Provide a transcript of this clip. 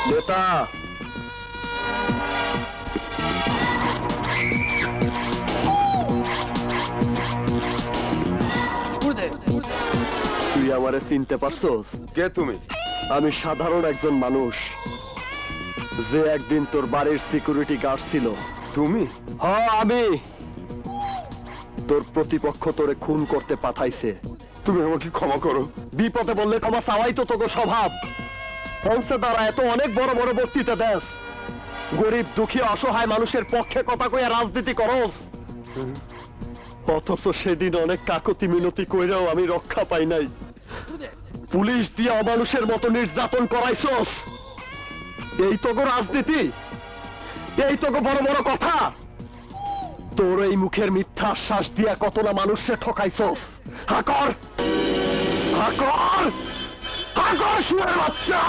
নেতা তুই আমারে চিনতে পারছস? কে তুমি? আমি সাধারণ একজন মানুষ যে একদিন তোর বাড়ির সিকিউরিটি গার্ড ছিল। তুমি? হ্যাঁ আমি। তোর প্রতিপক্ষ তোরে খুন করতে পাঠাইছে। তুমি আমাকে ক্ষমা করো। বিপদে বললে ক্ষমা চাওয়াই তো তোর স্বভাব। অংশে দ্বারা এত অনেক বড় বড় বক্তৃতা দেশ, গরিব দুঃখী অসহায় মানুষের পক্ষে কথা কইয়া রাজনীতি করস, অথচ সেদিন অনেক কাকতি মিনতি কইরাও আমি রক্ষা পাই নাই। পুলিশ দিয়ে অমানুষের মতো নির্যাতন করাইছস। এই তো রাজনীতি, এই তো বড় বড় কথা। তোর এই মুখের মিথ্যা আশ্বাস দিয়া কত না মানুষকে ঠকাইছস। হাকর হাকর হাকর শুয়োরের বাচ্চা।